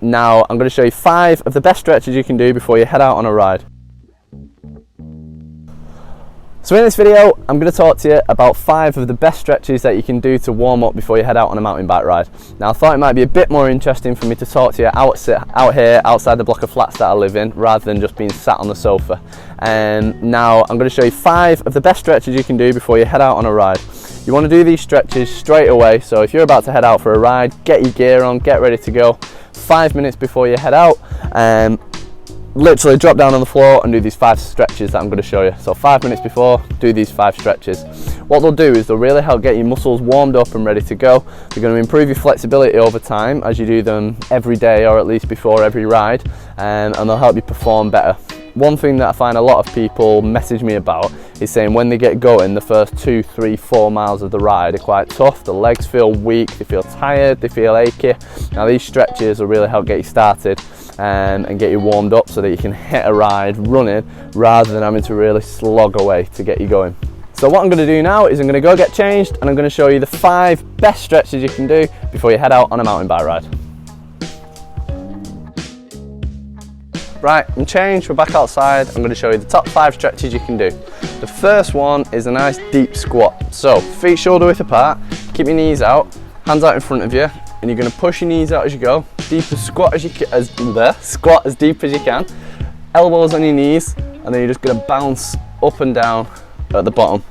Now I'm going to show you 5 of the best stretches you can do before you head out on a ride. So in this video, I'm going to talk to you about 5 of the best stretches that you can do to warm up before you head out on a mountain bike ride. Now I thought it might be a bit more interesting for me to talk to you out here outside the block of flats that I live in, rather than just being sat on the sofa. Now I'm going to show you 5 of the best stretches you can do before you head out on a ride. You want to do these stretches straight away, so if you're about to head out for a ride, get your gear on, get ready to go. 5 minutes before you head out, literally drop down on the floor and do these 5 stretches that I'm going to show you. So 5 minutes before, do these 5 stretches. What they'll do is they'll really help get your muscles warmed up and ready to go. They're going to improve your flexibility over time as you do them every day, or at least before every ride, and they'll help you perform better. One thing that I find a lot of people message me about is saying when they get going, the first 2, 3, 4 miles of the ride are quite tough. The legs feel weak, they feel tired, they feel achy. Now these stretches will really help get you started and get you warmed up so that you can hit a ride running rather than having to really slog away to get you going. So what I'm going to do now is I'm going to go get changed and I'm going to show you the 5 best stretches you can do before you head out on a mountain bike ride. Right, I'm changed, we're back outside. I'm going to show you the top 5 stretches you can do. The first one is a nice deep squat. So feet shoulder width apart, keep your knees out, hands out in front of you, and you're going to push your knees out as you go. Squat as deep as you can. Elbows on your knees, and then you're just going to bounce up and down at the bottom.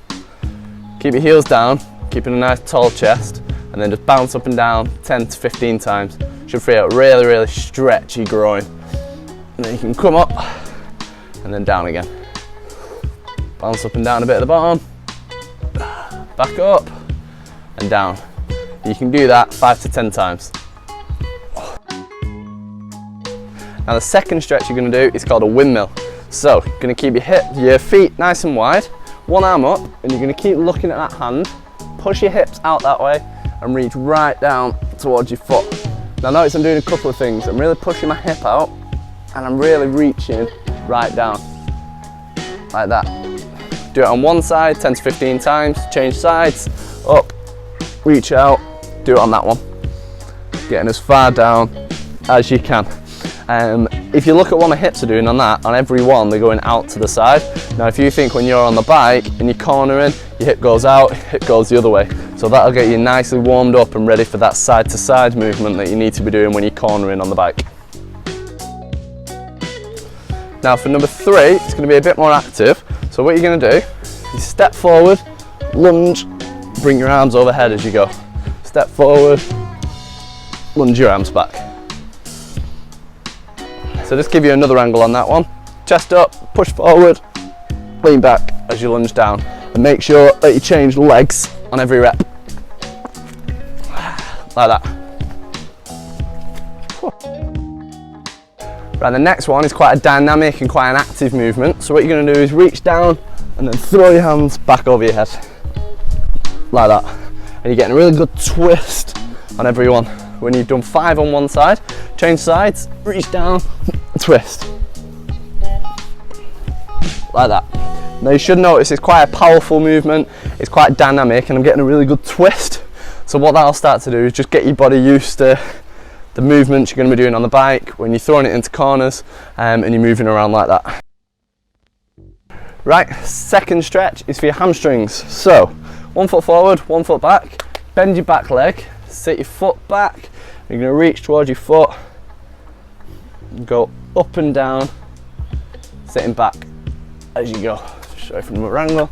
Keep your heels down, keeping a nice tall chest, and then just bounce up and down 10 to 15 times. Should feel really, really stretchy groin. And then you can come up and then down again. Bounce up and down a bit at the bottom, back up and down. You can do that 5 to 10 times. Now the second stretch you're going to do is called a windmill. So you're going to keep your feet nice and wide, one arm up, and you're going to keep looking at that hand, push your hips out that way and reach right down towards your foot. Now notice I'm doing a couple of things. I'm really pushing my hip out and I'm really reaching right down, like that. Do it on one side 10 to 15 times, change sides, up, reach out, do it on that one. Getting as far down as you can. If you look at what my hips are doing on that, on every one they're going out to the side. Now if you think when you're on the bike and you're cornering, your hip goes out, hip goes the other way. So that'll get you nicely warmed up and ready for that side to side movement that you need to be doing when you're cornering on the bike. Now for number 3, it's going to be a bit more active. So what you're going to do is step forward, lunge, bring your arms overhead as you go. Step forward, lunge your arms back. So just give you another angle on that one. Chest up, push forward, lean back as you lunge down. And make sure that you change legs on every rep. Like that. Right, the next one is quite a dynamic and quite an active movement. So what you're going to do is reach down and then throw your hands back over your head. Like that. And you're getting a really good twist on every one. When you've done 5 on one side, change sides, reach down, twist. Like that. Now you should notice it's quite a powerful movement, it's quite dynamic, and I'm getting a really good twist. So what that'll start to do is just get your body used to the movements you're going to be doing on the bike when you're throwing it into corners and you're moving around like that. Right, second stretch is for your hamstrings. So 1 foot forward, 1 foot back, bend your back leg, sit your foot back, you're going to reach towards your foot, go up and down, sitting back as you go. Show from the angle,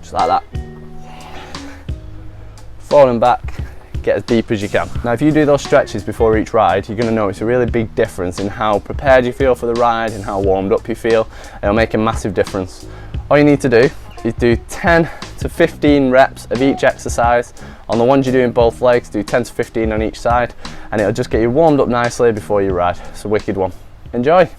just like that. Falling back, get as deep as you can. Now if you do those stretches before each ride, you're going to notice a really big difference in how prepared you feel for the ride and how warmed up you feel. It'll make a massive difference. All you need to do is do 10 to 15 reps of each exercise. On the ones you do in both legs, do 10 to 15 on each side, and it'll just get you warmed up nicely before you ride. It's a wicked one. Enjoy!